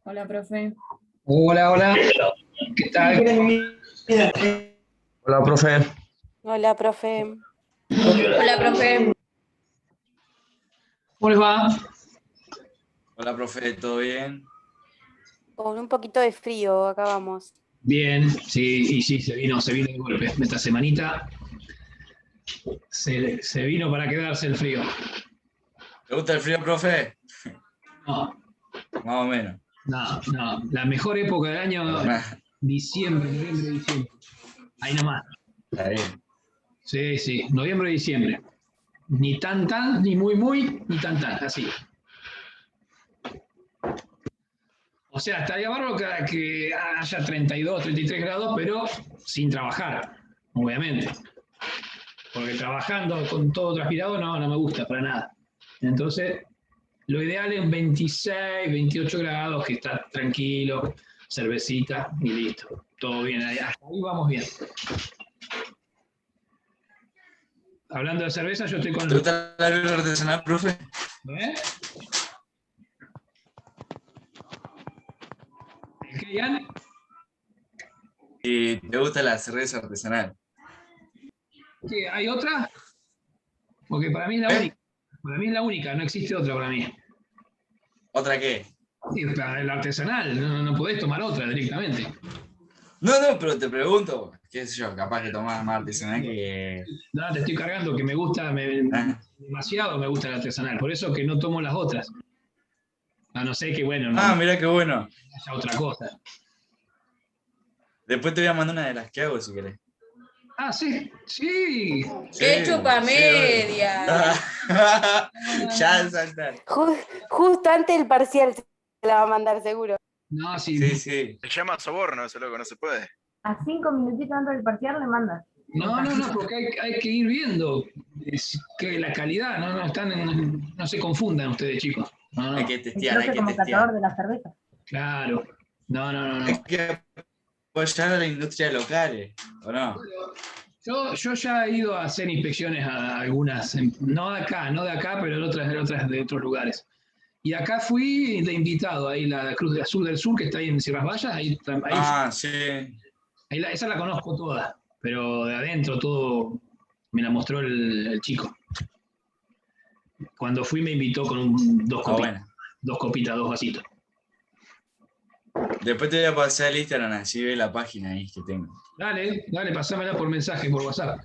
Hola, profe. Hola, hola. ¿Qué tal? Hola, profe. Hola, profe. Hola, profe. ¿Cómo les va? Hola, profe, ¿todo bien? Con un poquito de frío, acá vamos. Bien, sí, y sí, se vino de golpe. Esta semanita se vino para quedarse el frío. ¿Te gusta el frío, profe? No, Más o menos. no. La mejor época del año Para es nada. diciembre, noviembre, diciembre. Ahí nomás. Está bien. Sí, noviembre, diciembre. Ni tan, ni muy, ni tan, así. O sea, estaría bárbaro que haya 32, 33 grados, pero sin trabajar, obviamente. Porque trabajando con todo transpirado no me gusta para nada. Entonces, lo ideal es 26, 28 grados, que está tranquilo, cervecita y listo. Todo bien, hasta ahí vamos bien. Hablando de cerveza, yo estoy con ¿Te gusta la birra artesanal, profe? ¿Eh? ¿Qué, Ian? ¿Y te gusta la cerveza artesanal? ¿Qué, ¿Hay otra? Porque para mí es la ¿Eh? única. Para mí es la única, no existe otra para mí. ¿Otra qué? Sí, el artesanal, no podés tomar otra directamente. No, pero te pregunto, qué sé yo, capaz que tomás más artesanal que... No, te estoy cargando que me gusta, Ah, demasiado me gusta el artesanal, por eso que no tomo las otras. A no ser que, bueno, no Mirá qué bueno. haya otra cosa. Después te voy a mandar una de las que hago, si querés. Ah, sí. ¡Qué chupa Sí, obvio. media! Ya saltar. Justo antes del parcial se la va a mandar seguro. No, sí. Sí. Se llama soborno, eso loco, no se puede. A 5 minutitos antes del parcial le mandas. No, porque hay que ir viendo que la calidad, no se confundan ustedes, chicos. Hay No. que El testear, hay profe que como catador testear. de la cerveza. Claro. No. Hay que apoyar a la industria locales, ¿o no? Yo ya he ido a hacer inspecciones a algunas, no de acá, pero de otros lugares. Y acá fui de invitado, ahí la Cruz de Azul del Sur, que está ahí en Sierras Vallas, Sí. esa la conozco toda, pero de adentro todo me la mostró el chico. Cuando fui me invitó con Bueno. dos copitas, dos vasitos. Después te voy a pasar el Instagram, así ve la página ahí que tengo. Dale, pasámela por mensaje, por WhatsApp.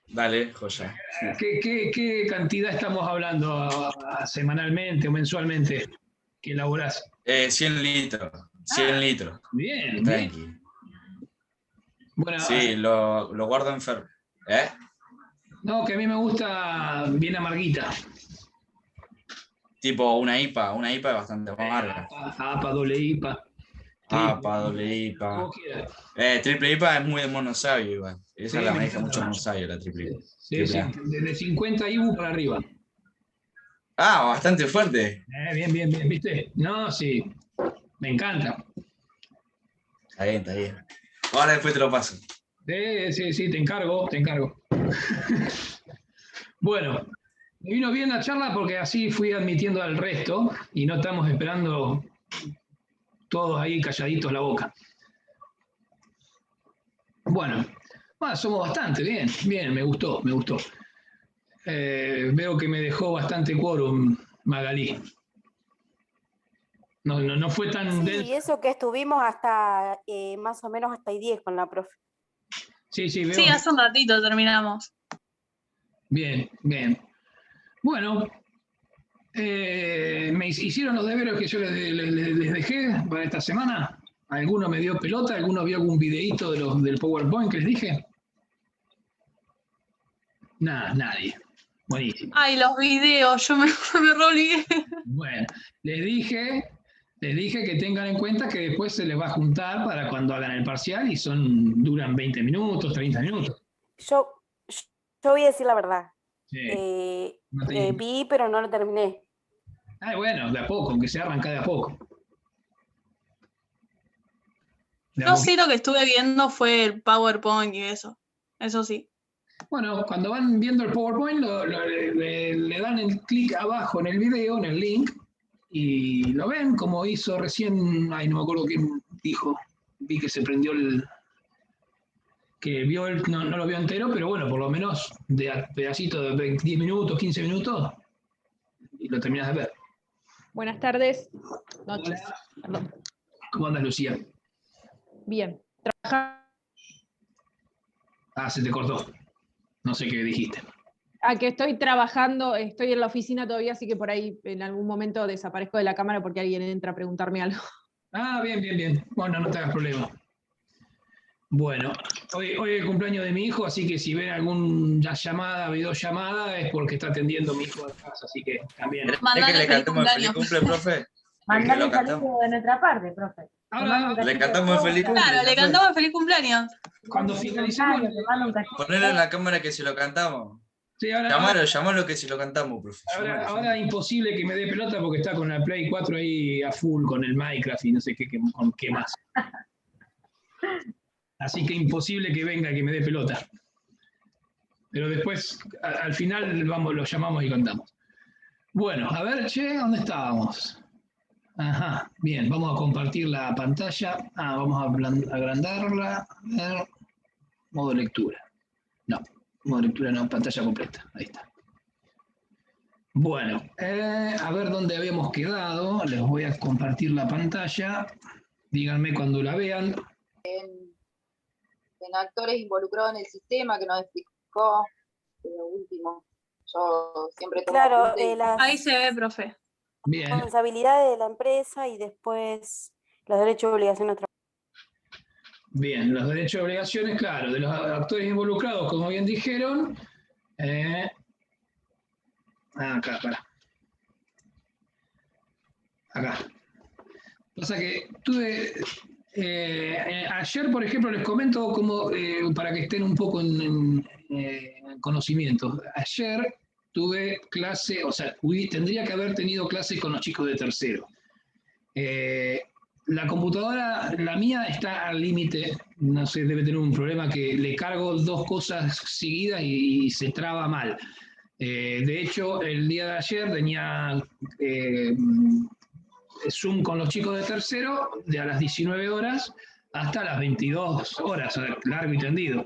Dale, joya. ¿Qué cantidad estamos hablando semanalmente o mensualmente que elaborás? 100 litros. 100 litros. Bien. Tranqui. Bueno, Sí, lo guardo en ferro. ¿Eh? no, que a mí me gusta bien amarguita. Tipo una IPA. Una IPA es bastante amarga. APA, doble IPA. APA, doble IPA. Como quieras. Triple IPA es muy de monosabio igual. Esa Sí, la me maneja encanta. mucho monosabio, la triple IPA. Sí, Triple A. desde 50 IBU para arriba. Bastante fuerte. Bien, ¿viste? No, sí, me encanta. Está bien. Ahora después te lo paso. Sí, te encargo. Bueno, me vino bien la charla porque así fui admitiendo al resto y no estamos esperando todos ahí calladitos la boca. Bueno, somos bastante, bien, me gustó. Veo que me dejó bastante quórum Magalí. No fue tan Sí, denso. y eso que estuvimos hasta más o menos hasta 10 con la profe. Sí, veo. Sí, hace un ratito terminamos. Bien. Bueno, me hicieron los deberes que yo les dejé para esta semana. ¿Alguno me dio pelota? ¿Alguno vio algún videíto del PowerPoint que les dije? Nada, nadie. Buenísimo. Ay, los videos, yo me reolvidé. Bueno, les dije que tengan en cuenta que después se les va a juntar para cuando hagan el parcial y duran 20 minutos, 30 minutos. Yo voy a decir la verdad. Sí. Vi, pero no lo terminé. Bueno, de a poco, aunque sea arranca de a poco. Yo sí lo que estuve viendo fue el PowerPoint y eso. Eso sí. Bueno, cuando van viendo el PowerPoint, le dan el clic abajo en el video, en el link, y lo ven como hizo recién, ay, no me acuerdo quién dijo, vi que se prendió que vio no, no lo vio entero, pero bueno, por lo menos de pedacito de 10 minutos, 15 minutos, y lo terminas de ver. Buenas tardes, noches. Hola. Perdón. ¿Cómo andas, Lucía? Bien. Ah, se te cortó. No sé qué dijiste. Que estoy trabajando, estoy en la oficina todavía, así que por ahí en algún momento desaparezco de la cámara porque alguien entra a preguntarme algo. Ah, bien, bien, bien. Bueno, no te hagas problema. Bueno, hoy es el cumpleaños de mi hijo, así que si ven alguna llamada, videollamada, es porque está atendiendo mi hijo a casa, así que también. ¿Es que Mandale le feliz cantemos el feliz cumpleaños. cumple, profe? Mandale lo un cantamos. saludo de nuestra parte, profe. Ahora, Le cantamos el feliz cumple. Claro, le cantamos feliz cumpleaños. cuando finalicemos, Te mando un cachito. Ponelo en la cámara que si lo cantamos. sí, ahora, Llamalo que si lo cantamos, profe. ahora imposible que me dé pelota porque está con la Play 4 ahí a full, con el Minecraft y no sé con qué más. Así que imposible que venga que me dé pelota. Pero después, al final, lo llamamos y cantamos. Bueno, a ver, che, ¿dónde estábamos? Ajá, bien, vamos a compartir la pantalla. Vamos a agrandarla. A ver, modo lectura. No, modo lectura no, pantalla completa. Ahí está. Bueno, a ver dónde habíamos quedado. Les voy a compartir la pantalla. Díganme cuando la vean. En actores involucrados en el sistema que nos explicó lo último. Yo siempre tomo Claro, apuntes. las Ahí se ve, profe. Bien, responsabilidades de la empresa y después los derechos y obligaciones. bien, los derechos y obligaciones, claro, de los actores involucrados, como bien dijeron. Acá, para. Acá. Pasa que tuve. Ayer, por ejemplo, les comento como para que estén un poco en conocimiento. Ayer tuve clase, o sea, tendría que haber tenido clase con los chicos de tercero. La computadora, la mía, está al límite, no sé, debe tener un problema que le cargo dos cosas seguidas y se traba mal. De hecho, el día de ayer tenía Zoom con los chicos de tercero, de a las 19 horas hasta las 22 horas, largo y tendido.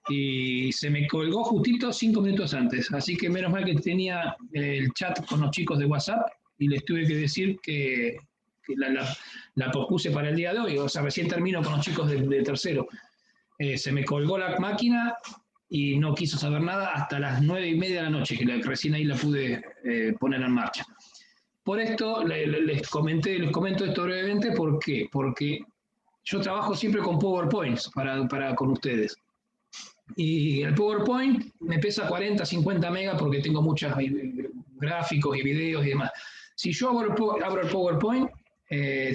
Y se me colgó justito 5 minutos antes, así que menos mal que tenía el chat con los chicos de WhatsApp y les tuve que decir que la pospuse para el día de hoy, o sea, recién termino con los chicos de tercero. Se me colgó la máquina y no quiso saber nada hasta las 9:30 de la noche, que recién ahí la pude poner en marcha. Por esto les comento esto brevemente. ¿Por qué? Porque yo trabajo siempre con PowerPoints con ustedes. Y el PowerPoint me pesa 40, 50 megas porque tengo muchos gráficos y videos y demás. Si yo abro el PowerPoint,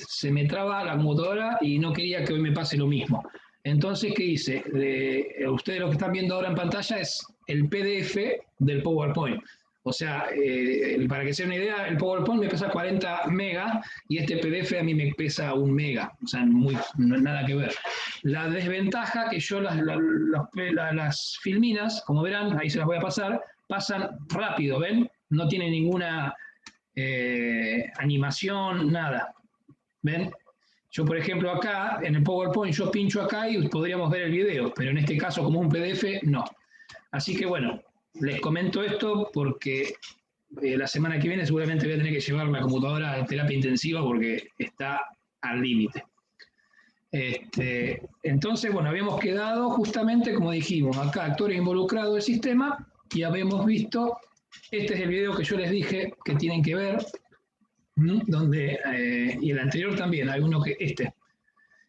se me traba la computadora y no quería que hoy me pase lo mismo. Entonces, ¿qué hice? Ustedes lo que están viendo ahora en pantalla es el PDF del PowerPoint. O sea, para que se den una idea, el PowerPoint me pesa 40 megas y este PDF a mí me pesa 1 mega. O sea, nada que ver. La desventaja que yo las filminas, como verán, ahí se las voy a pasar, pasan rápido, ¿ven? No tiene ninguna animación, nada. ¿Ven? Yo, por ejemplo, acá, en el PowerPoint, yo pincho acá y podríamos ver el video, pero en este caso, como es un PDF, no. Así que, bueno, les comento esto porque la semana que viene seguramente voy a tener que llevar la computadora a terapia intensiva porque está al límite. Entonces, bueno, habíamos quedado justamente, como dijimos, acá actores involucrados del sistema y habíamos visto, este es el video que yo les dije que tienen que ver, donde, y el anterior también, hay uno que este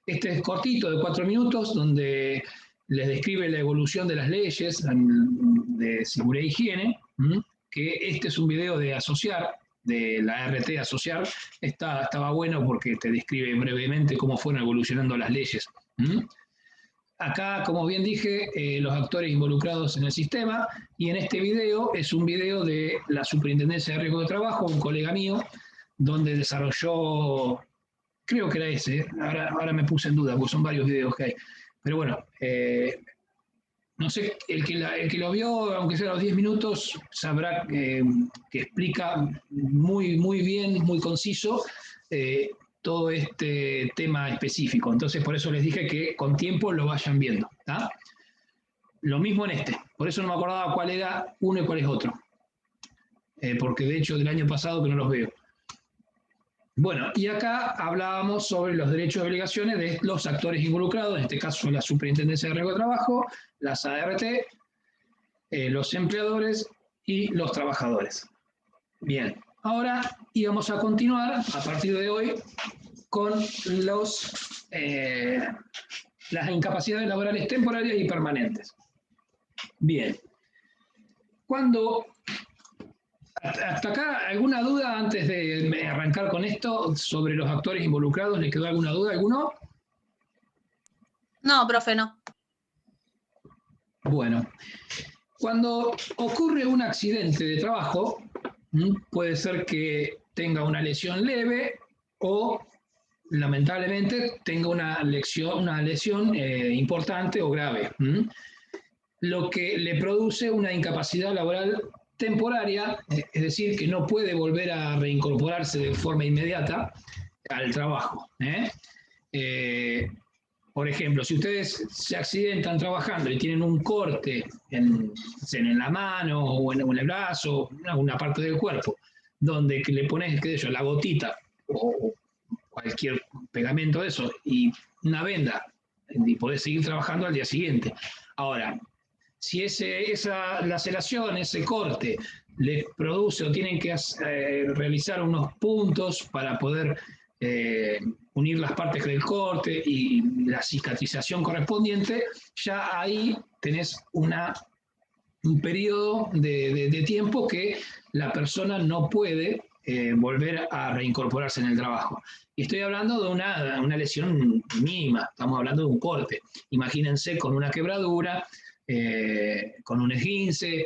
es cortito, de 4 minutos, donde les describe la evolución de las leyes de seguridad e higiene, que este es un video de Asociar, de la RT Asociar. Estaba bueno porque te describe brevemente cómo fueron evolucionando las leyes. Acá, como bien dije, los actores involucrados en el sistema, y en este video es un video de la Superintendencia de Riesgo de Trabajo, un colega mío, donde desarrolló, creo que era ese, ahora me puse en duda, porque son varios videos que hay. Pero bueno, no sé, el que lo vio, aunque sea a los 10 minutos, sabrá que explica muy bien, muy conciso, todo este tema específico. Entonces, por eso les dije que con tiempo lo vayan viendo. ¿Tá? Lo mismo en este. Por eso no me acordaba cuál era uno y cuál es otro. Porque de hecho del año pasado que no los veo. Bueno, y acá hablábamos sobre los derechos y obligaciones de los actores involucrados, en este caso la Superintendencia de Riesgo de Trabajo, las ART, los empleadores y los trabajadores. Bien, ahora íbamos a continuar a partir de hoy con las incapacidades laborales temporarias y permanentes. Bien, hasta acá, ¿alguna duda antes de arrancar con esto sobre los actores involucrados? ¿Le quedó alguna duda? ¿Alguno? No, profe, no. Bueno, cuando ocurre un accidente de trabajo, puede ser que tenga una lesión leve o, lamentablemente, tenga una lesión importante o grave, lo que le produce una incapacidad laboral temporaria, es decir, que no puede volver a reincorporarse de forma inmediata al trabajo. Por ejemplo, si ustedes se accidentan trabajando y tienen un corte en la mano o en el brazo, en alguna parte del cuerpo, donde le pones, qué sé yo, la gotita o cualquier pegamento de eso y una venda, y podés seguir trabajando al día siguiente. Ahora, si esa laceración, ese corte, les produce o tienen que realizar unos puntos para poder unir las partes del corte y la cicatrización correspondiente, ya ahí tenés un periodo de tiempo que la persona no puede volver a reincorporarse en el trabajo. Y estoy hablando de una lesión mínima, estamos hablando de un corte. Imagínense con una quebradura, con un esguince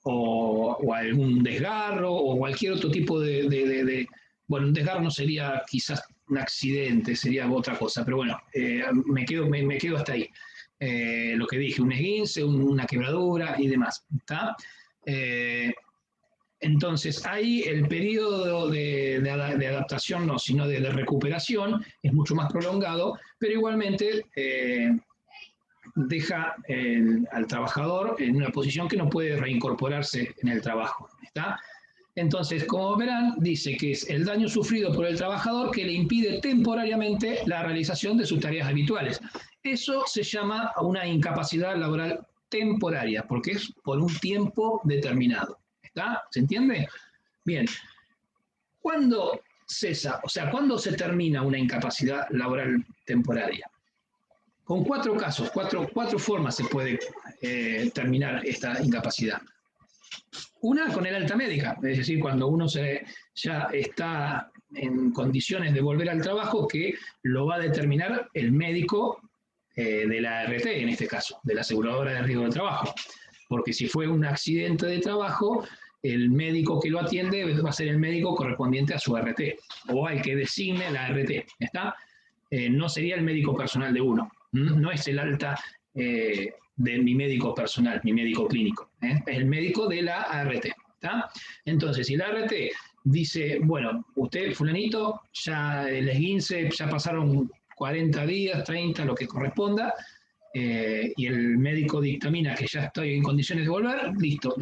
o algún desgarro o cualquier otro tipo bueno, un desgarro no sería quizás un accidente, sería otra cosa, pero bueno, me quedo hasta ahí. Lo que dije, un esguince, una quebradura y demás. ¿Tá? Entonces, ahí el periodo de adaptación, no, sino de recuperación, es mucho más prolongado, pero igualmente deja al trabajador en una posición que no puede reincorporarse en el trabajo. ¿Está? Entonces, como verán, dice que es el daño sufrido por el trabajador que le impide temporariamente la realización de sus tareas habituales. Eso se llama una incapacidad laboral temporaria, porque es por un tiempo determinado. ¿Está? ¿Se entiende? Bien. ¿Cuándo cesa? O sea, ¿cuándo se termina una incapacidad laboral temporaria? Con 4 casos, cuatro formas se puede terminar esta incapacidad. Una con el alta médica, es decir, cuando uno ya está en condiciones de volver al trabajo, que lo va a determinar el médico de la ART, en este caso, de la aseguradora de riesgo de trabajo. Porque si fue un accidente de trabajo, el médico que lo atiende va a ser el médico correspondiente a su ART, o al que designe la ART. ¿Está? No sería el médico personal de uno. No es el alta de mi médico personal, mi médico clínico. Es el médico de la ART. ¿Tá? Entonces, si la ART dice, bueno, usted, fulanito, ya el esguince, ya pasaron 40 días, 30, lo que corresponda, y el médico dictamina que ya estoy en condiciones de volver, listo.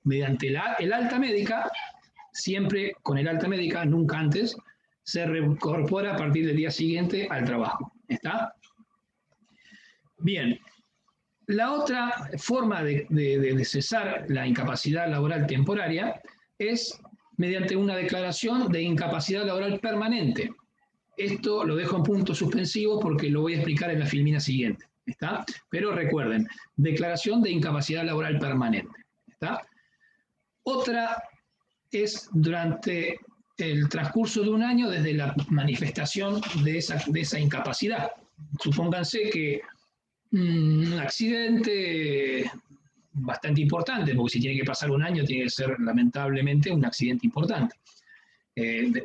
Mediante el alta médica, siempre con el alta médica, nunca antes, se reincorpora a partir del día siguiente al trabajo. ¿Está? Bien, la otra forma de cesar la incapacidad laboral temporaria es mediante una declaración de incapacidad laboral permanente. Esto lo dejo en puntos suspensivos porque lo voy a explicar en la filmina siguiente. ¿Está? Pero recuerden, declaración de incapacidad laboral permanente. ¿Está? Otra es durante el transcurso de un año desde la manifestación de esa incapacidad. Supónganse que un accidente bastante importante, porque si tiene que pasar un año, tiene que ser lamentablemente un accidente importante.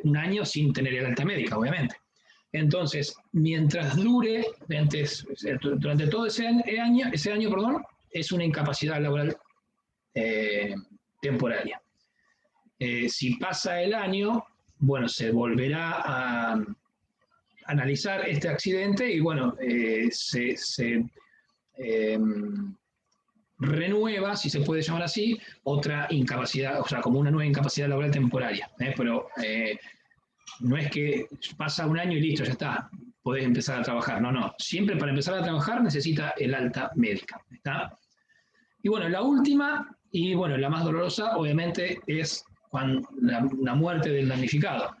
Un año sin tener el alta médica, obviamente. Entonces, mientras dure, durante todo ese año, es una incapacidad laboral temporaria. Si pasa el año, bueno, se volverá a analizar este accidente y bueno, se renueva, si se puede llamar así, otra incapacidad, o sea, como una nueva incapacidad laboral temporaria. Pero no es que pasa un año y listo, ya está, podés empezar a trabajar. No, no. Siempre para empezar a trabajar necesita el alta médica. ¿Está? Y bueno, la última, y bueno, la más dolorosa, obviamente, es cuando la muerte del damnificado.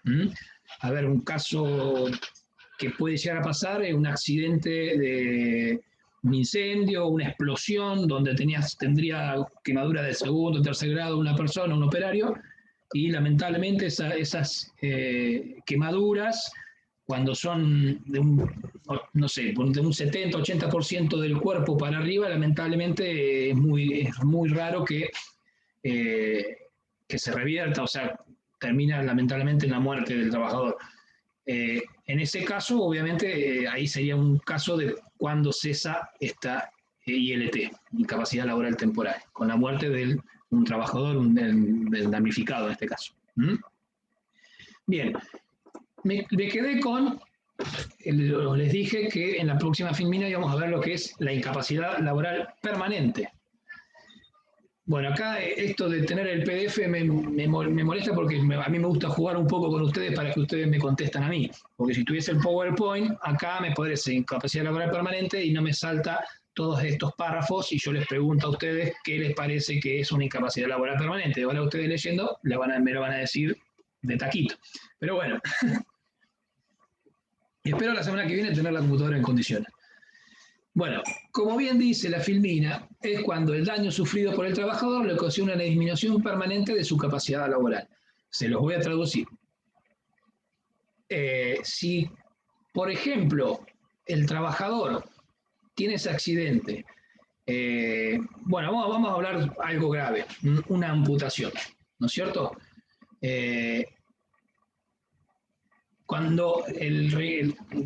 A ver, un caso que puede llegar a pasar es un accidente de un incendio, una explosión, donde tendría quemadura de segundo o tercer grado una persona, un operario, y lamentablemente esas quemaduras, cuando son de un, no sé, de un 70-80% del cuerpo para arriba, lamentablemente es muy raro que se revierta, o sea, termina lamentablemente en la muerte del trabajador. En ese caso, obviamente, ahí sería un caso de cuando cesa esta ILT, incapacidad laboral temporal, con la muerte de un trabajador, del damnificado en este caso. Bien, me quedé con, les dije que en la próxima filmina íbamos a ver lo que es la incapacidad laboral permanente. Bueno, acá esto de tener el PDF me molesta porque a mí me gusta jugar un poco con ustedes para que ustedes me contestan a mí. Porque si tuviese el PowerPoint, acá me parece incapacidad laboral permanente y no me salta todos estos párrafos y yo les pregunto a ustedes qué les parece que es una incapacidad laboral permanente. Ahora ustedes leyendo me lo van a decir de taquito. Pero bueno, espero la semana que viene tener la computadora en condiciones. Bueno, como bien dice la filmina, es cuando el daño sufrido por el trabajador le ocasiona una disminución permanente de su capacidad laboral. Se los voy a traducir. Si, por ejemplo, el trabajador tiene ese accidente, bueno, vamos a hablar algo grave, una amputación, ¿no es cierto? Cuando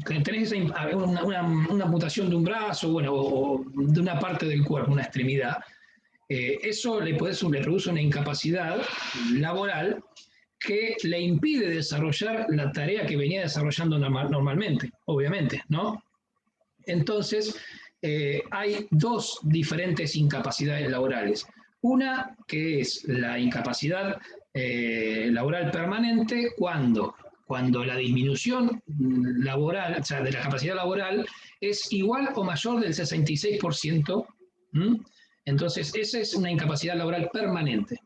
tenés una amputación de un brazo, bueno, o de una parte del cuerpo, una extremidad, eso le produce una incapacidad laboral que le impide desarrollar la tarea que venía desarrollando normalmente, obviamente, ¿no? Entonces, hay dos diferentes incapacidades laborales. Una que es la incapacidad laboral permanente cuando la disminución laboral, o sea, de la capacidad laboral, es igual o mayor del 66%. Entonces, esa es una incapacidad laboral permanente.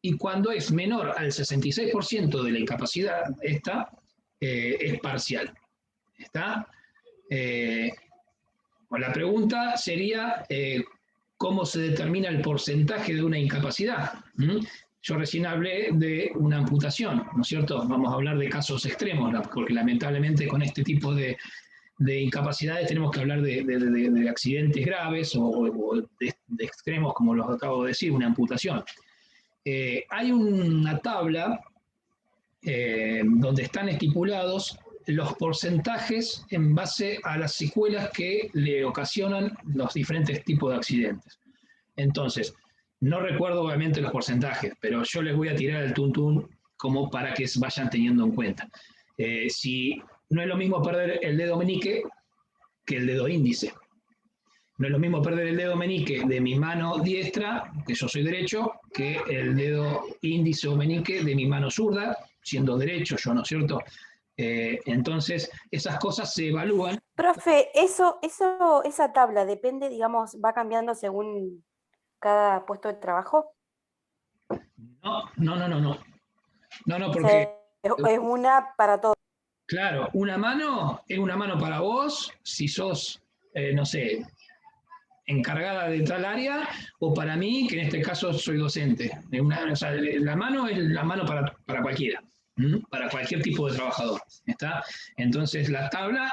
Y cuando es menor al 66% de la incapacidad, esta es parcial. ¿Está? Bueno, la pregunta sería, ¿cómo se determina el porcentaje de una incapacidad? Yo recién hablé de una amputación, ¿no es cierto? Vamos a hablar de casos extremos, porque lamentablemente con este tipo de incapacidades tenemos que hablar de accidentes graves o de extremos, como los acabo de decir, una amputación. Hay una tabla donde están estipulados los porcentajes en base a las secuelas que le ocasionan los diferentes tipos de accidentes. Entonces, no recuerdo obviamente los porcentajes, pero yo les voy a tirar el tuntún como para que vayan teniendo en cuenta. Si no es lo mismo perder el dedo meñique que el dedo índice. No es lo mismo perder el dedo meñique de mi mano diestra, que yo soy derecho, que el dedo índice o meñique de mi mano zurda, siendo derecho yo, ¿no es cierto? Entonces, esas cosas se evalúan. Profe, esa tabla depende, digamos, va cambiando según cada puesto de trabajo. No, porque... Es una para todos. Claro, una mano es una mano para vos, si sos, no sé, encargada de tal área, o para mí, que en este caso soy docente. O sea, la mano es la mano para cualquiera, para cualquier tipo de trabajador. ¿Está? Entonces, la tabla,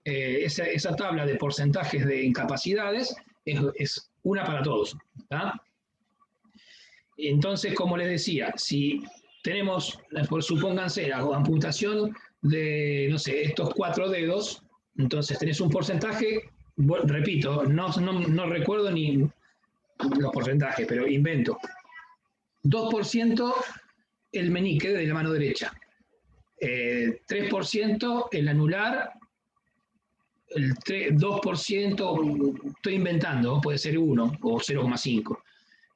esa tabla de porcentajes de incapacidades es una para todos. ¿Está? Entonces, como les decía, si tenemos, supónganse, la amputación de, no sé, estos 4 dedos, entonces tenés un porcentaje repito, no recuerdo ni los porcentajes, pero invento. 2% el meñique de la mano derecha. 3% el anular, el 2%, estoy inventando, puede ser 1 o 0,5.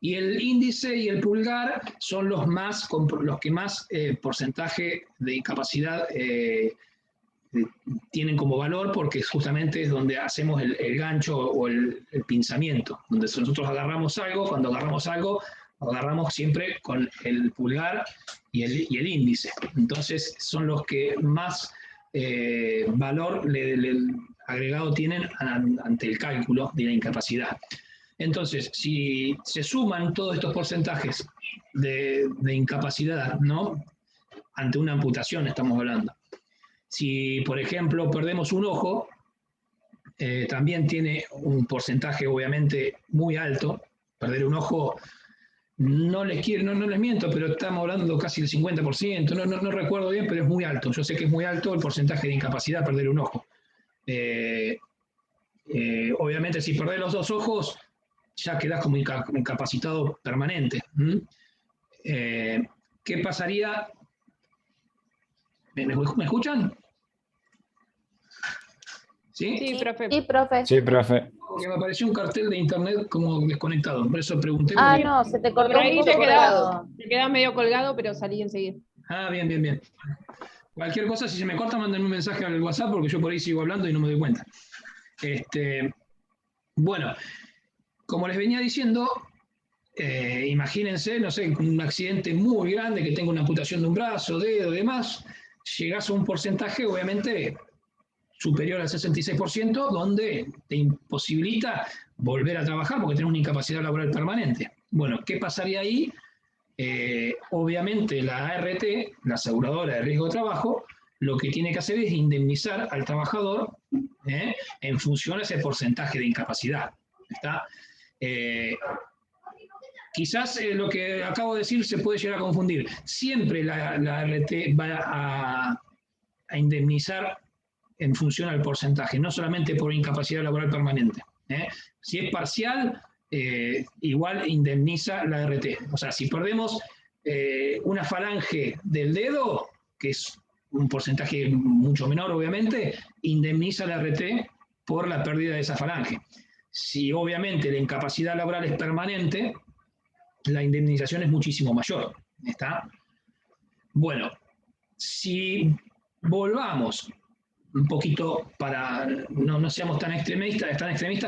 Y el índice y el pulgar son los que más porcentaje de incapacidad tienen como valor, porque justamente es donde hacemos el gancho o el pinzamiento, donde nosotros agarramos algo, cuando agarramos algo, agarramos siempre con el pulgar y el índice. Entonces son los que más valor agregado tienen ante el cálculo de la incapacidad. Entonces, si se suman todos estos porcentajes de incapacidad, ¿no? Ante una amputación estamos hablando. Si, por ejemplo, perdemos un ojo, también tiene un porcentaje obviamente muy alto. Perder un ojo, no les miento, pero estamos hablando casi del 50%, no recuerdo bien, pero es muy alto. Yo sé que es muy alto el porcentaje de incapacidad perder un ojo. Obviamente, si perdés los 2 ojos, ya quedás como incapacitado permanente. ¿Qué pasaría? ¿Me escuchan? ¿Sí? Sí, profe. Sí, profe. Sí, profe. Porque me apareció un cartel de internet como desconectado, por eso pregunté. Ah, porque- no, se te Por cortó un ahí poco te colgado. quedás medio colgado, pero salí enseguida. Ah, bien. Cualquier cosa, si se me corta, mándenme un mensaje al WhatsApp, porque yo por ahí sigo hablando y no me doy cuenta. Bueno, como les venía diciendo, imagínense, no sé, un accidente muy grande, que tenga una amputación de un brazo, dedo y demás, llegás a un porcentaje, obviamente, superior al 66%, donde te imposibilita volver a trabajar porque tenés una incapacidad laboral permanente. Bueno, ¿qué pasaría ahí? Obviamente la ART, la aseguradora de riesgo de trabajo, lo que tiene que hacer es indemnizar al trabajador en función a ese porcentaje de incapacidad. ¿Está? Quizás lo que acabo de decir se puede llegar a confundir. Siempre la ART va a indemnizar en función al porcentaje, no solamente por incapacidad laboral permanente. Si es parcial, igual indemniza la ART. O sea, si perdemos una falange del dedo, que es un porcentaje mucho menor, obviamente, indemniza la ART por la pérdida de esa falange. Si obviamente la incapacidad laboral es permanente, la indemnización es muchísimo mayor. ¿Está? Bueno, si volvamos un poquito para no seamos tan extremistas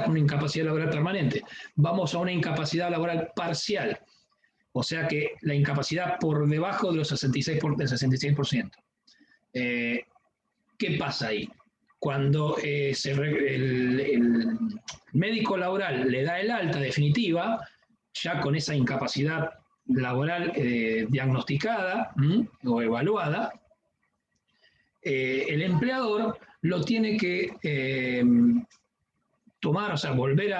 con una incapacidad laboral permanente. Vamos a una incapacidad laboral parcial, o sea que la incapacidad por debajo de los 66%. ¿Qué pasa ahí? Cuando el médico laboral le da el alta definitiva, ya con esa incapacidad laboral diagnosticada o evaluada, el empleador lo tiene que tomar, o sea, volver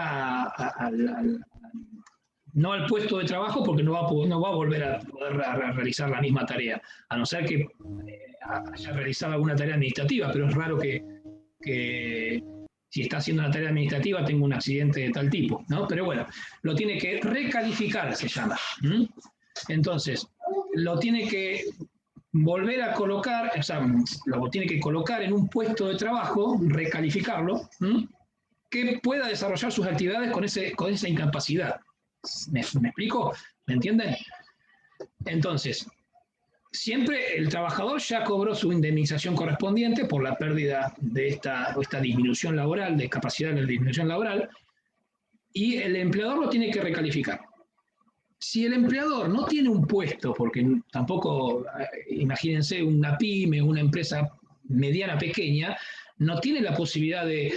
no al puesto de trabajo, porque no va a volver a poder realizar la misma tarea, a no ser que haya realizado alguna tarea administrativa, pero es raro que si está haciendo una tarea administrativa tenga un accidente de tal tipo, ¿no? Pero bueno, lo tiene que recalificar, se llama. Entonces, lo tiene que volver a colocar, o sea, lo tiene que colocar en un puesto de trabajo, recalificarlo, que pueda desarrollar sus actividades con esa incapacidad. ¿Me explico? ¿Me entienden? Entonces, siempre el trabajador ya cobró su indemnización correspondiente por la pérdida de esta disminución laboral, de capacidad de disminución laboral, y el empleador lo tiene que recalificar. Si el empleador no tiene un puesto, porque tampoco, imagínense, una pyme, una empresa mediana, pequeña, no tiene la posibilidad de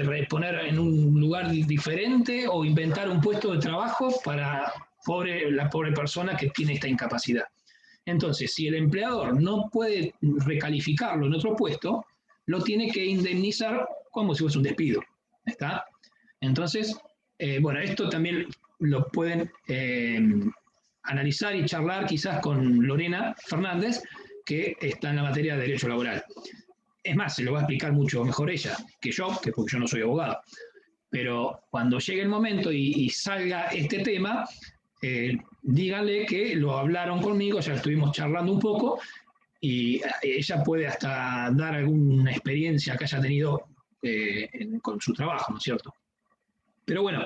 reponer en un lugar diferente o inventar un puesto de trabajo para la pobre persona que tiene esta incapacidad. Entonces, si el empleador no puede recalificarlo en otro puesto, lo tiene que indemnizar como si fuese un despido. ¿Está? Entonces, bueno, esto también lo pueden analizar y charlar quizás con Lorena Fernández, que está en la materia de derecho laboral. es más, se lo va a explicar mucho mejor ella que yo, que porque yo no soy abogado. Pero cuando llegue el momento y salga este tema, díganle que lo hablaron conmigo, ya estuvimos charlando un poco, y ella puede hasta dar alguna experiencia que haya tenido con su trabajo, ¿no es cierto? Pero bueno,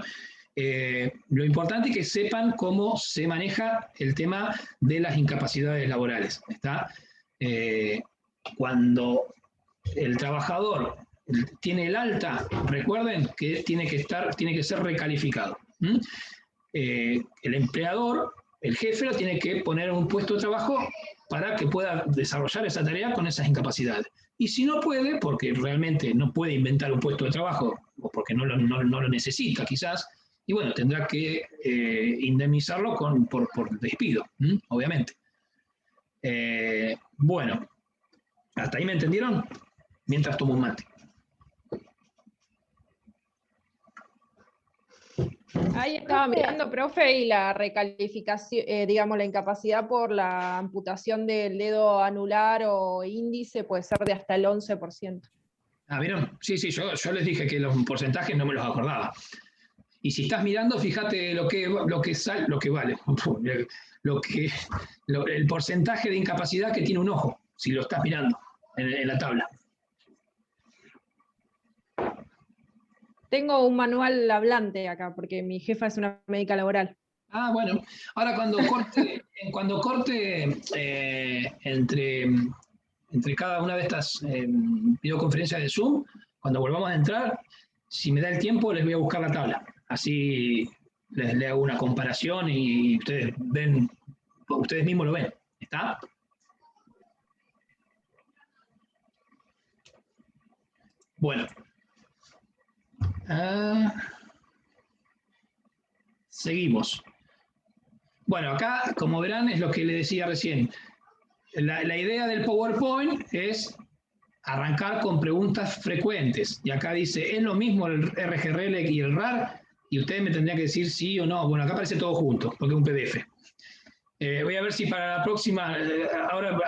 lo importante es que sepan cómo se maneja el tema de las incapacidades laborales. ¿Está? Cuando el trabajador tiene el alta, recuerden que tiene que ser recalificado. El empleador, el jefe, lo tiene que poner en un puesto de trabajo para que pueda desarrollar esa tarea con esas incapacidades. Y si no puede, porque realmente no puede inventar un puesto de trabajo, o porque no lo necesita quizás, y bueno, tendrá que indemnizarlo por despido, obviamente. Bueno, ¿hasta ahí me entendieron? Mientras tomo un mate. Ahí estaba mirando, profe, y la recalificación, digamos, la incapacidad por la amputación del dedo anular o índice puede ser de hasta el 11%. Ah, ¿vieron? Sí, yo les dije que los porcentajes no me los acordaba. Y si estás mirando, fíjate lo que vale, el porcentaje de incapacidad que tiene un ojo, si lo estás mirando en la tabla. Tengo un manual hablante acá, porque mi jefa es una médica laboral. Ah, bueno. Ahora cuando corte entre cada una de estas videoconferencias de Zoom, cuando volvamos a entrar, si me da el tiempo, les voy a buscar la tabla. Así les hago una comparación y ustedes mismos lo ven. ¿Está? Bueno. Seguimos. Bueno, acá, como verán, es lo que le decía recién. La idea del PowerPoint es arrancar con preguntas frecuentes. Y acá dice, ¿es lo mismo el RGRL y el RAR? Y ustedes me tendrían que decir sí o no. Bueno, acá aparece todo junto, porque es un PDF. Voy a ver si para la próxima, ahora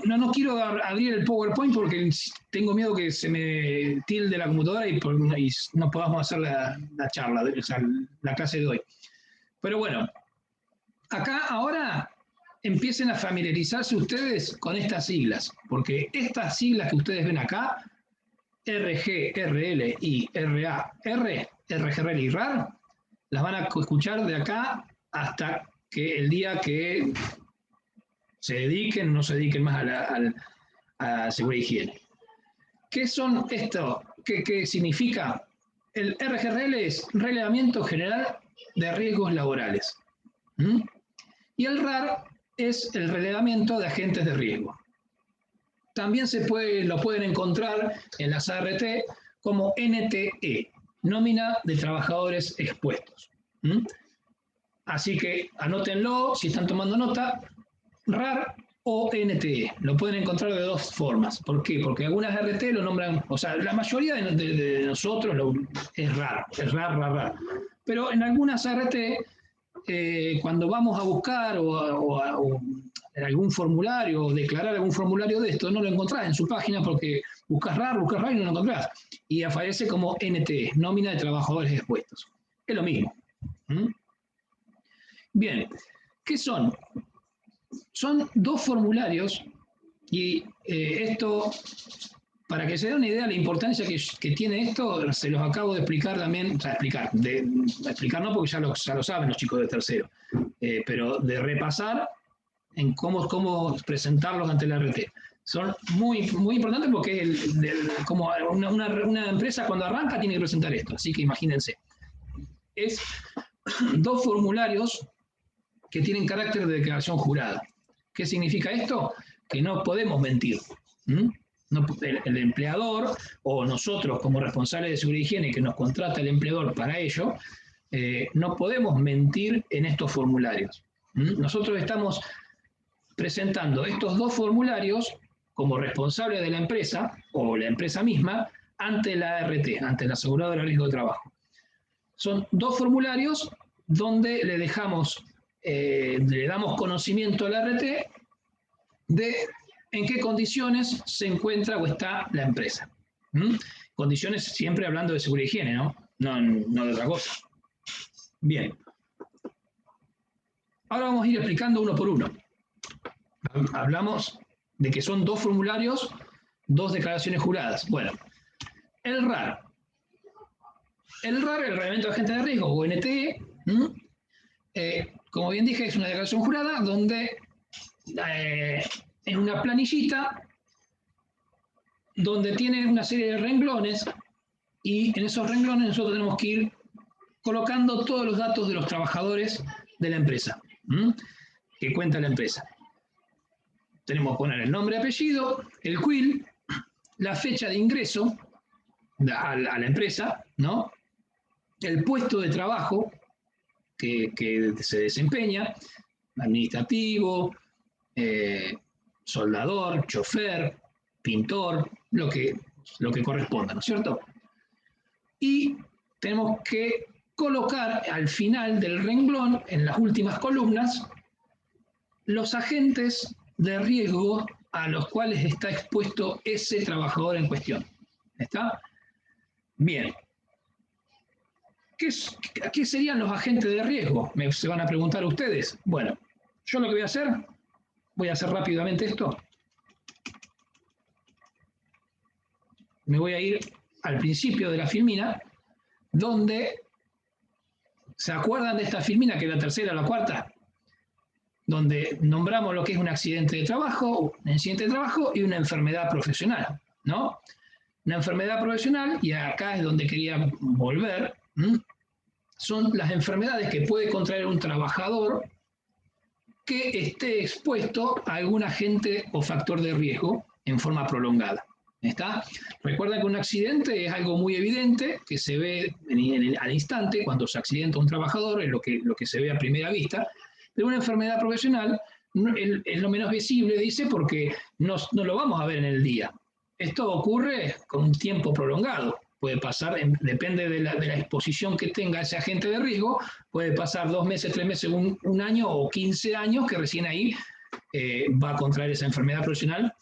no quiero abrir el PowerPoint porque tengo miedo que se me tilde la computadora y no podamos hacer la charla, o sea, la clase de hoy. Pero bueno, acá ahora empiecen a familiarizarse ustedes con estas siglas, porque estas siglas que ustedes ven acá, RG, RL y RAR, RGRL y RAR, las van a escuchar de acá hasta que el día que se dediquen, no se dediquen más a seguridad y higiene. ¿Qué son esto? ¿Qué significa? El RGRL es Relevamiento General de Riesgos Laborales. Y el RAR es el relevamiento de agentes de riesgo. También lo pueden encontrar en las ART como NTE, Nómina de Trabajadores Expuestos. Así que anótenlo, si están tomando nota, RAR o NTE. Lo pueden encontrar de dos formas. ¿Por qué? Porque algunas RT lo nombran, o sea, la mayoría de nosotros es RAR, RAR. Pero en algunas RT, cuando vamos a buscar o en algún formulario, o declarar algún formulario de esto, no lo encontrás en su página porque buscas RAR y no lo encontrás. Y aparece como NTE, Nómina de Trabajadores Expuestos. Es lo mismo. Bien, ¿qué son? Son dos formularios y esto, para que se den una idea de la importancia que tiene esto, se los acabo de explicar también, o sea, explicar no porque ya lo saben los chicos de tercero, pero de repasar en cómo presentarlos ante la RT. Son muy, muy importantes porque como una empresa cuando arranca tiene que presentar esto, así que imagínense. Es dos formularios que tienen carácter de declaración jurada. ¿Qué significa esto? Que no podemos mentir. El empleador o nosotros como responsables de seguridad y higiene que nos contrata el empleador para ello, no podemos mentir en estos formularios. Nosotros estamos presentando estos dos formularios como responsable de la empresa o la empresa misma ante la ART, ante la aseguradora de riesgo de trabajo. Son dos formularios donde le damos conocimiento a la ART de en qué condiciones se encuentra o está la empresa. Condiciones siempre hablando de seguridad y higiene, ¿no? No de otra cosa. Bien. Ahora vamos a ir explicando uno por uno. Hablamos de que son 2 formularios, 2 declaraciones juradas. Bueno, el RAR. El RAR, el Reglamento de Agentes de Riesgo, o NTE, como bien dije, es una declaración jurada donde es una planillita donde tiene una serie de renglones y en esos renglones nosotros tenemos que ir colocando todos los datos de los trabajadores de la empresa, que cuenta la empresa. Tenemos que poner el nombre, apellido, el CUIL, la fecha de ingreso a la empresa, ¿no? El puesto de trabajo que se desempeña, administrativo, soldador, chofer, pintor, lo que corresponda, ¿no es cierto? Y tenemos que colocar al final del renglón, en las últimas columnas, los agentes de riesgo a los cuales está expuesto ese trabajador en cuestión. ¿Está? Bien. ¿Qué serían los agentes de riesgo? Se van a preguntar ustedes. Bueno, yo lo que voy a hacer rápidamente esto. Me voy a ir al principio de la filmina, donde, ¿se acuerdan de esta filmina, que es la tercera o la cuarta? Donde nombramos lo que es un accidente de trabajo, un incidente de trabajo y una enfermedad profesional, ¿no? Una enfermedad profesional, y acá es donde quería volver, son las enfermedades que puede contraer un trabajador que esté expuesto a algún agente o factor de riesgo en forma prolongada. ¿Está? Recuerda que un accidente es algo muy evidente, que se ve al instante cuando se accidenta un trabajador, es lo que se ve a primera vista, pero una enfermedad profesional es lo menos visible, dice, porque no lo vamos a ver en el día. Esto ocurre con un tiempo prolongado. Puede pasar, depende de la exposición que tenga ese agente de riesgo, puede pasar 2 meses, 3 meses, un año o 15 años que recién ahí va a contraer esa enfermedad profesional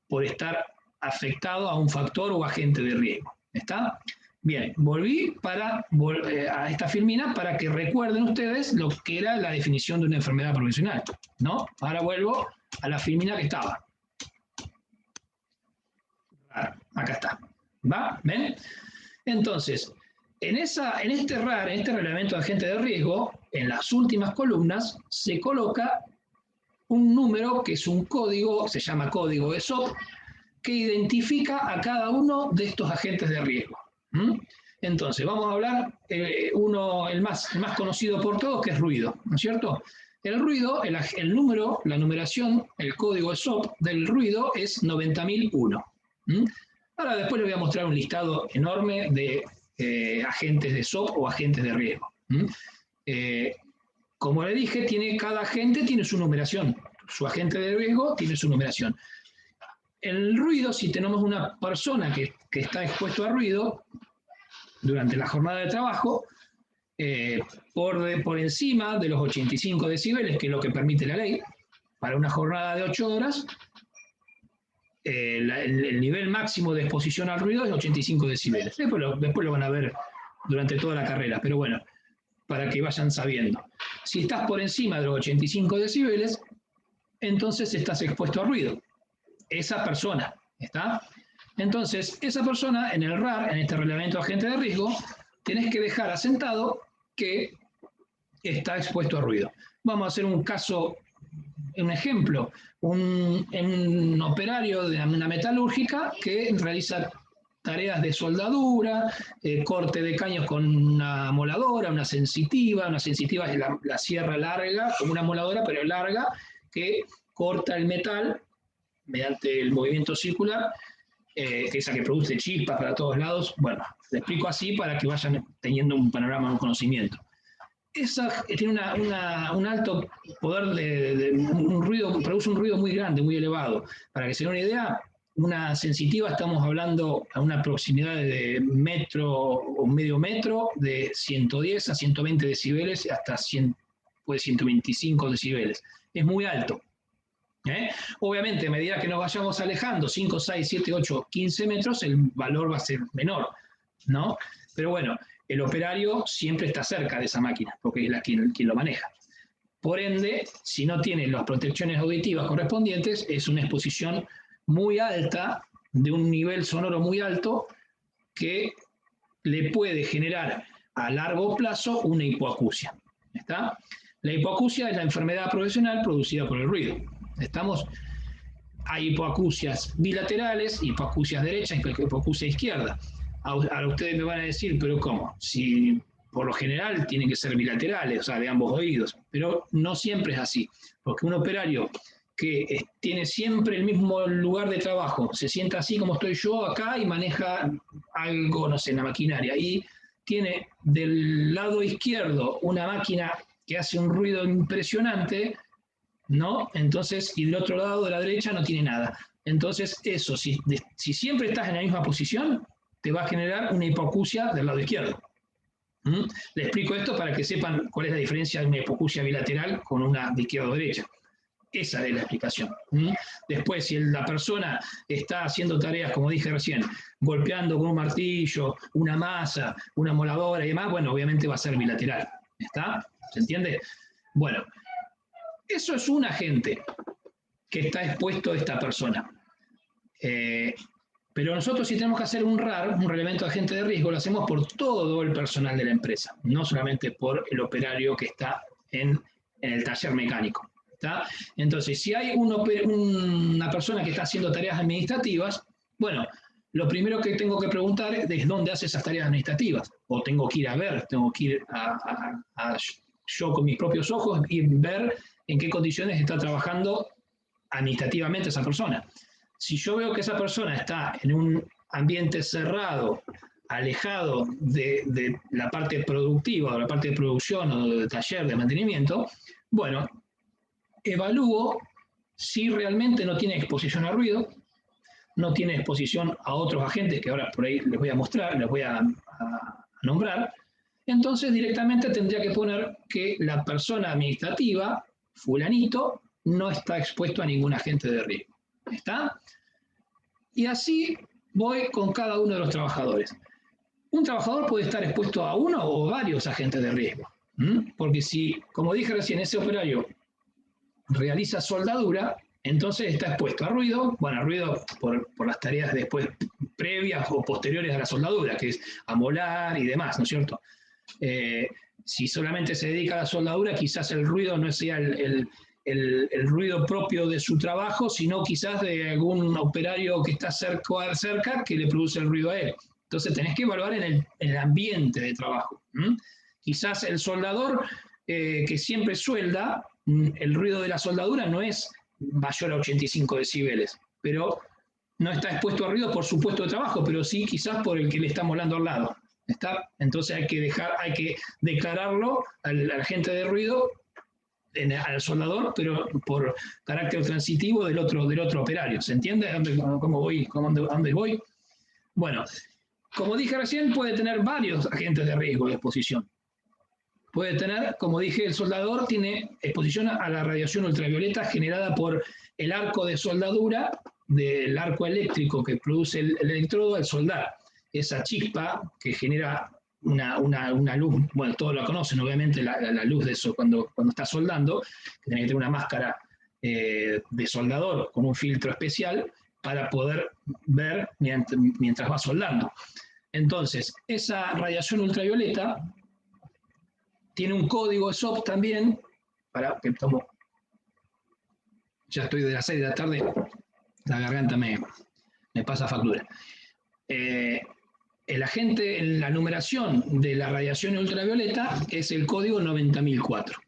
por estar afectado a un factor o agente de riesgo. ¿Está? Bien, volví a esta filmina para que recuerden ustedes lo que era la definición de una enfermedad profesional, ¿no? Ahora vuelvo a la filmina que estaba. Acá está. ¿Va? ¿Ven? Entonces, en este RAR, en este reglamento de agente de riesgo, en las últimas columnas se coloca un número que es un código, se llama código ESOP, que identifica a cada uno de estos agentes de riesgo. Entonces, vamos a hablar el más conocido por todos, que es ruido, ¿no es cierto? El ruido, el número, la numeración, el código ESOP del ruido es 90.001. Ahora después les voy a mostrar un listado enorme de agentes de SOP o agentes de riesgo. Como le dije, cada agente tiene su numeración. Su agente de riesgo tiene su numeración. El ruido, si tenemos una persona que está expuesto a ruido durante la jornada de trabajo, por encima de los 85 decibeles, que es lo que permite la ley, para una jornada de 8 horas, el nivel máximo de exposición al ruido es 85 decibeles. Después lo van a ver durante toda la carrera, pero bueno, para que vayan sabiendo. Si estás por encima de los 85 decibeles, entonces estás expuesto a ruido. Esa persona, ¿está? Entonces, esa persona en el RAR, en este reglamento de agente de riesgo, tenés que dejar asentado que está expuesto a ruido. Vamos a hacer un caso, un ejemplo. Un operario de una metalúrgica que realiza tareas de soldadura, corte de caños con una moladora, una sensitiva es la sierra larga, como una moladora, pero larga, que corta el metal mediante el movimiento circular, que es la que produce chispas para todos lados. Bueno, le explico así para que vayan teniendo un panorama, un conocimiento. Esa tiene un alto poder un ruido, produce un ruido muy grande, muy elevado. Para que se den una idea, una sensitiva estamos hablando a una proximidad de metro o medio metro, de 110 a 120 decibeles, hasta 125 decibeles. Es muy alto. Obviamente, a medida que nos vayamos alejando, 5, 6, 7, 8, 15 metros, el valor va a ser menor, ¿no? Pero bueno, el operario siempre está cerca de esa máquina, porque es quien lo maneja. Por ende, si no tiene las protecciones auditivas correspondientes, es una exposición muy alta, de un nivel sonoro muy alto, que le puede generar a largo plazo una hipoacusia. ¿Está? La hipoacusia es la enfermedad profesional producida por el ruido. Hay hipoacusias bilaterales, hipoacusias derechas y hipoacusia izquierda. Ahora ustedes me van a decir, pero ¿cómo? Si por lo general tienen que ser bilaterales, o sea, de ambos oídos, pero no siempre es así, porque un operario que tiene siempre el mismo lugar de trabajo, se sienta así como estoy yo acá y maneja algo, no sé, en la maquinaria, y tiene del lado izquierdo una máquina que hace un ruido impresionante, ¿no? Entonces, y del otro lado de la derecha no tiene nada. Entonces, eso, si siempre estás en la misma posición, te va a generar una hipoacusia del lado izquierdo. Le explico esto para que sepan cuál es la diferencia de una hipoacusia bilateral con una de izquierda o derecha. Esa es la explicación. Después, si la persona está haciendo tareas, como dije recién, golpeando con un martillo, una masa, una moladora y demás, bueno, obviamente va a ser bilateral. ¿Está? ¿Se entiende? Bueno, eso es un agente que está expuesto a esta persona. Pero nosotros si tenemos que hacer un RAR, un reglamento de agente de riesgo, lo hacemos por todo el personal de la empresa, no solamente por el operario que está en el taller mecánico. ¿Está? Entonces, si hay una persona que está haciendo tareas administrativas, bueno, lo primero que tengo que preguntar es dónde hace esas tareas administrativas. O tengo que ir a ver, tengo que ir yo con mis propios ojos y ver en qué condiciones está trabajando administrativamente esa persona. Si yo veo que esa persona está en un ambiente cerrado, alejado de la parte productiva o la parte de producción o de taller de mantenimiento, bueno, evalúo si realmente no tiene exposición a ruido, no tiene exposición a otros agentes que ahora por ahí les voy a mostrar, les voy a nombrar. Entonces directamente tendría que poner que la persona administrativa, fulanito, no está expuesto a ningún agente de riesgo. ¿Está? Y así voy con cada uno de los trabajadores. Un trabajador puede estar expuesto a uno o varios agentes de riesgo. Porque si, como dije recién, ese operario realiza soldadura, entonces está expuesto a ruido, bueno, a ruido por las tareas después previas o posteriores a la soldadura, que es amolar y demás, ¿no es cierto? Si solamente se dedica a la soldadura, quizás el ruido no sea el ruido propio de su trabajo, sino quizás de algún operario que está cerca que le produce el ruido a él. Entonces tenés que evaluar en el ambiente de trabajo. Quizás el soldador que siempre suelda, el ruido de la soldadura no es mayor a 85 decibeles, pero no está expuesto a ruido por su puesto de trabajo, pero sí quizás por el que le está molando al lado. ¿Está? Entonces hay que declararlo al agente de ruido, al soldador, pero por carácter transitivo del otro operario. ¿Se entiende a dónde voy? Bueno, como dije recién, puede tener varios agentes de riesgo de exposición. Puede tener, como dije, el soldador tiene exposición a la radiación ultravioleta generada por el arco de soldadura del arco eléctrico que produce el electrodo al soldar. Esa chispa que genera una luz, bueno, todos la conocen, obviamente, la luz de eso cuando está soldando, que tiene que tener una máscara de soldador con un filtro especial para poder ver mientras va soldando. Entonces, esa radiación ultravioleta tiene un código ESOP también, ya estoy de las 6 de la tarde, la garganta me pasa factura. El agente, la numeración de la radiación ultravioleta es el código 90004.